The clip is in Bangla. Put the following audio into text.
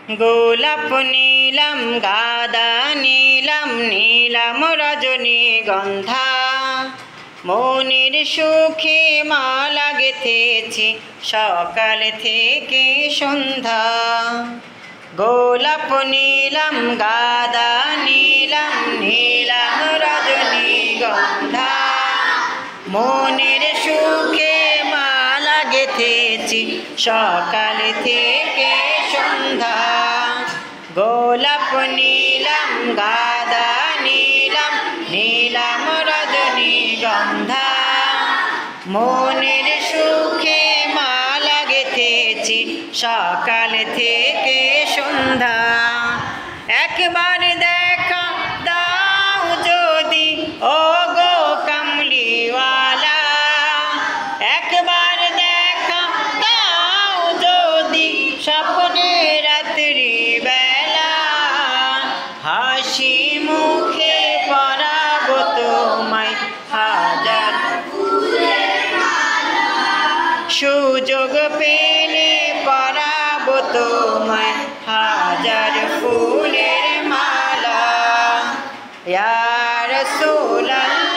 গোলাপ নীলাম গাঁদা নীলাম নীলাম রজনীগন্ধা, মনের সুখে মালা গেঁথেছি সকাল থেকে সন্ধ্যা। গোলাপ নীলাম গাঁদা নীলাম নীলাম রজনীগন্ধা, মনের সুখে মালা গেঁথেছি সকাল থেকে সন্ধ্যা। গোলাপ নীলাম গাঁদা নীলাম নীলাম রজনীগন্ধা, মনের সুখে মালা গেঁথেছি সকাল থেকে সন্ধ্যা। একবার দেখা দাও যদি ও গো কামলিওয়ালা, একবার দেখা দাও যদি স্বপ্নে রাত্রি বেলা, হাসি মুখে পরাবো তোমায় হাজার সুযোগ পেলে পরাবো তোমায় হাজার ফুলের মালা। ইয়া রাসূলুল্লাহ